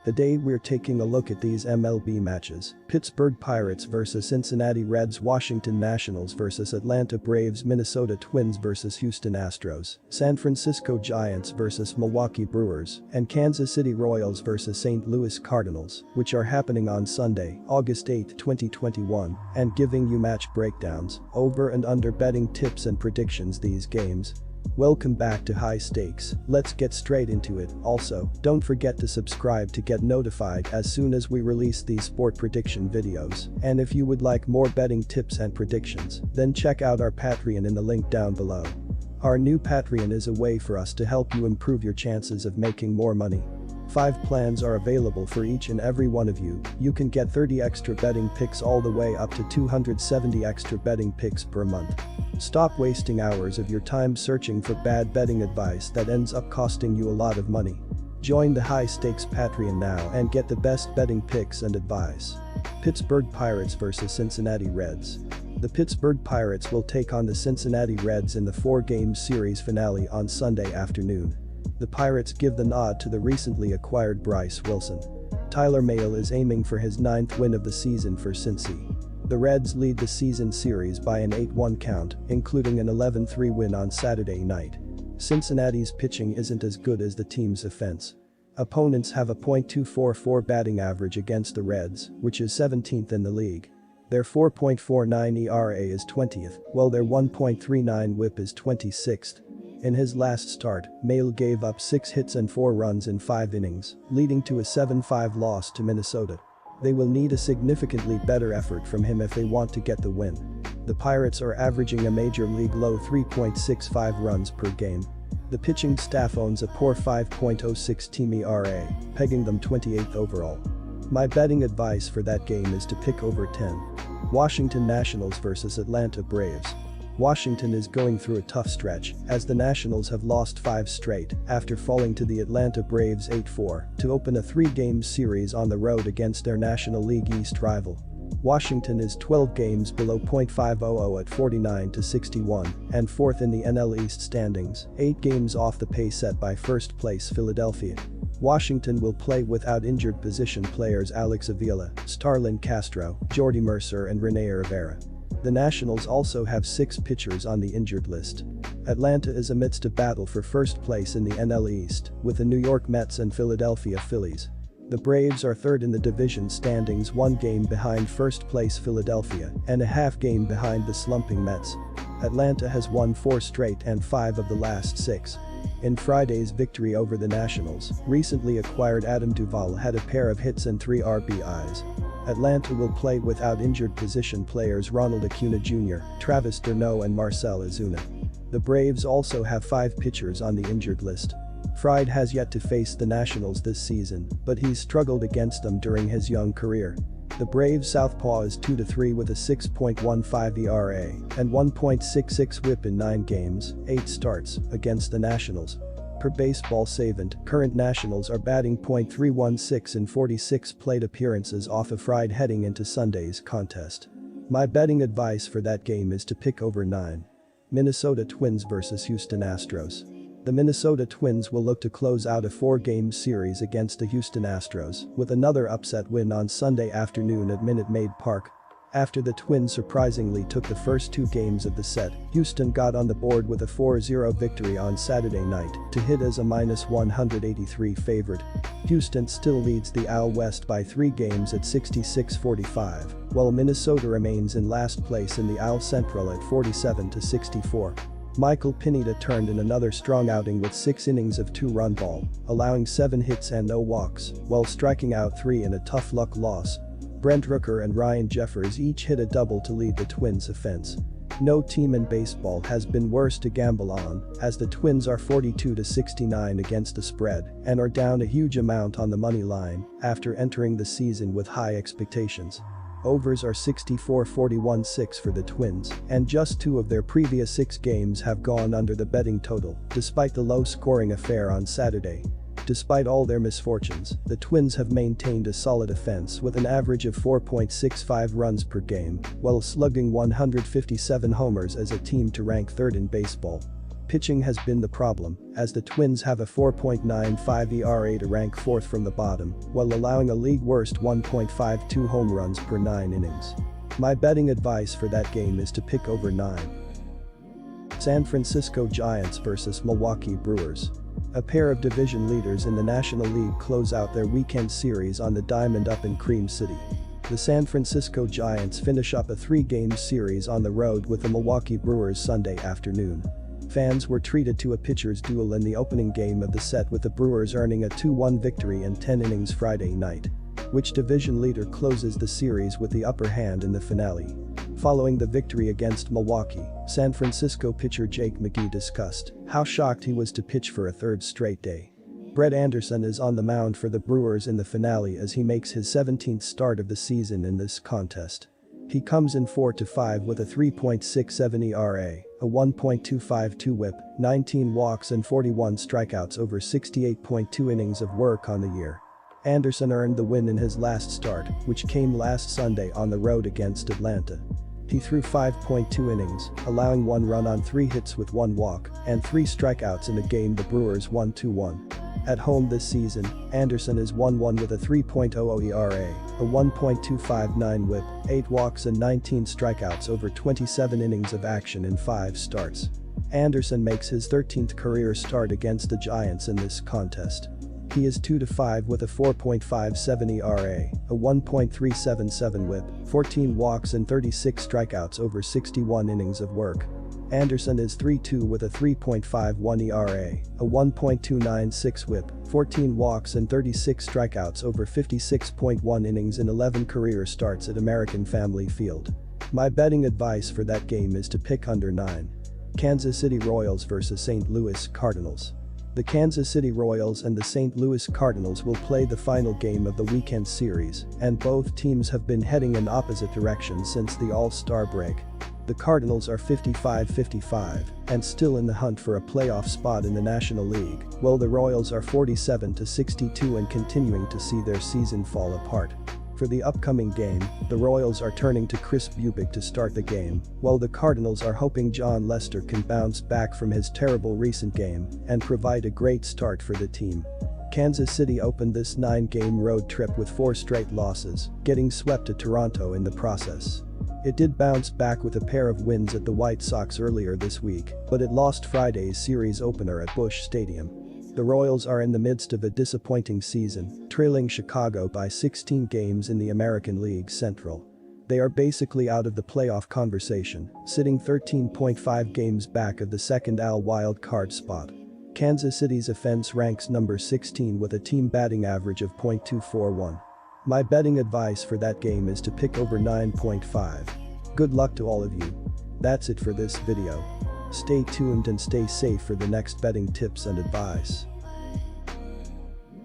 Today we're taking a look at these MLB matches: Pittsburgh Pirates vs Cincinnati Reds, Washington Nationals vs Atlanta Braves, Minnesota Twins vs Houston Astros, San Francisco Giants vs Milwaukee Brewers, and Kansas City Royals vs St. Louis Cardinals, which are happening on Sunday, August 8, 2021, and giving you match breakdowns, over and under betting tips and predictions these games. Welcome back to High Stakes. Let's get straight into it. Also, don't forget to subscribe to get notified as soon as we release these sport prediction videos. And if you would like more betting tips and predictions, then check out our Patreon in the link down below. Our new Patreon is a way for us to help you improve your chances of making more money. 5 plans are available for each and every one of you. You can get 30 extra betting picks all the way up to 270 extra betting picks per month. Stop wasting hours of your time searching for bad betting advice that ends up costing you a lot of money. Join the High Stakes Patreon now and get the best betting picks and advice. Pittsburgh Pirates vs Cincinnati Reds. The Pittsburgh Pirates will take on the Cincinnati Reds in the 4-game series finale on Sunday afternoon. The Pirates give the nod to the recently acquired Bryce Wilson. Tyler Mahle is aiming for his 9th win of the season for Cincy. The Reds lead the season series by an 8-1 count, including an 11-3 win on Saturday night. Cincinnati's pitching isn't as good as the team's offense. Opponents have a .244 batting average against the Reds, which is 17th in the league. Their 4.49 ERA is 20th, while their 1.39 WHIP is 26th. In his last start, Mahle gave up 6 hits and 4 runs in 5 innings, leading to a 7-5 loss to Minnesota. They will need a significantly better effort from him if they want to get the win. The Pirates are averaging a major league low 3.65 runs per game. The pitching staff owns a poor 5.06 team ERA, pegging them 28th overall. My betting advice for that game is to pick over 10. Washington Nationals vs Atlanta Braves. Washington is going through a tough stretch, as the Nationals have lost 5 straight after falling to the Atlanta Braves 8-4 to open a 3-game series on the road against their National League East rival. Washington is 12 games below .500 at 49-61 and 4th in the NL East standings, 8 games off the pace set by first-place Philadelphia. Washington will play without injured position players Alex Avila, Starlin Castro, Jordy Mercer and Rene Rivera. The Nationals also have 6 pitchers on the injured list. Atlanta is amidst a battle for first place in the NL East, with the New York Mets and Philadelphia Phillies. The Braves are 3rd in the division standings, 1 game behind first place Philadelphia and a half game behind the slumping Mets. Atlanta has won 4 straight and 5 of the last 6. In Friday's victory over the Nationals, recently acquired Adam Duvall had a pair of hits and 3 RBIs. Atlanta will play without injured position players Ronald Acuna Jr., Travis d'Arnaud and Marcell Ozuna. The Braves also have 5 pitchers on the injured list. Fried has yet to face the Nationals this season, but he's struggled against them during his young career. The Braves southpaw is 2-3 with a 6.15 ERA and 1.66 WHIP in 9 games, 8 starts, against the Nationals. Per Baseball Savant, current Nationals are batting .316 in 46 plate appearances off of Fried heading into Sunday's contest. My betting advice for that game is to pick over 9. Minnesota Twins vs Houston Astros. The Minnesota Twins will look to close out a 4-game series against the Houston Astros with another upset win on Sunday afternoon at Minute Maid Park. After the Twins surprisingly took the first 2 games of the set, Houston got on the board with a 4-0 victory on Saturday night to hit as a -183 favorite. Houston still leads the AL West by 3 games at 66-45, while Minnesota remains in last place in the AL Central at 47-64. Michael Pineda turned in another strong outing with 6 innings of 2-run ball, allowing 7 hits and no walks, while striking out 3 in a tough luck loss. Brent Rooker and Ryan Jeffers each hit a double to lead the Twins' offense. No team in baseball has been worse to gamble on, as the Twins are 42-69 against the spread and are down a huge amount on the money line after entering the season with high expectations. Overs are 64-41-6 for the Twins, and just 2 of their previous 6 games have gone under the betting total, despite the low-scoring affair on Saturday. Despite all their misfortunes, the Twins have maintained a solid offense with an average of 4.65 runs per game, while slugging 157 homers as a team to rank 3rd in baseball. Pitching has been the problem, as the Twins have a 4.95 ERA to rank fourth from the bottom, while allowing a league-worst 1.52 home runs per 9 innings. My betting advice for that game is to pick over 9. San Francisco Giants vs Milwaukee Brewers. A pair of division leaders in the National League close out their weekend series on the diamond up in Cream City. The San Francisco Giants finish up a 3-game series on the road with the Milwaukee Brewers Sunday afternoon. Fans were treated to a pitcher's duel in the opening game of the set, with the Brewers earning a 2-1 victory in 10 innings Friday night. Which division leader closes the series with the upper hand in the finale? Following the victory against Milwaukee, San Francisco pitcher Jake McGee discussed how shocked he was to pitch for a third straight day. Brett Anderson is on the mound for the Brewers in the finale as he makes his 17th start of the season in this contest. He comes in 4-5 with a 3.67 ERA, a 1.252 WHIP, 19 walks and 41 strikeouts over 68.2 innings of work on the year. Anderson earned the win in his last start, which came last Sunday on the road against Atlanta. He threw 5.2 innings, allowing 1 run on 3 hits with 1 walk and 3 strikeouts in a game the Brewers won 2-1. At home this season, Anderson is 1-1 with a 3.00 ERA, a 1.259 WHIP, 8 walks and 19 strikeouts over 27 innings of action in 5 starts. Anderson makes his 13th career start against the Giants in this contest. He is 2-5 with a 4.57 ERA, a 1.377 WHIP, 14 walks and 36 strikeouts over 61 innings of work. Anderson is 3-2 with a 3.51 ERA, a 1.296 WHIP, 14 walks and 36 strikeouts over 56.1 innings in 11 career starts at American Family Field. My betting advice for that game is to pick under 9. Kansas City Royals vs St. Louis Cardinals. The Kansas City Royals and the St. Louis Cardinals will play the final game of the weekend series, and both teams have been heading in opposite directions since the All-Star break. The Cardinals are 55-55 and still in the hunt for a playoff spot in the National League, while the Royals are 47-62 and continuing to see their season fall apart. For the upcoming game, the Royals are turning to Chris Bubic to start the game, while the Cardinals are hoping John Lester can bounce back from his terrible recent game and provide a great start for the team. Kansas City opened this 9-game road trip with 4 straight losses, getting swept at Toronto in the process. It did bounce back with a pair of wins at the White Sox earlier this week, but it lost Friday's series opener at Busch Stadium. The Royals are in the midst of a disappointing season, trailing Chicago by 16 games in the American League Central. They are basically out of the playoff conversation, sitting 13.5 games back of the second AL wild card spot. Kansas City's offense ranks number 16 with a team batting average of .241. My betting advice for that game is to pick over 9.5. Good luck to all of you. That's it for this video. Stay tuned and stay safe for the next betting tips and advice.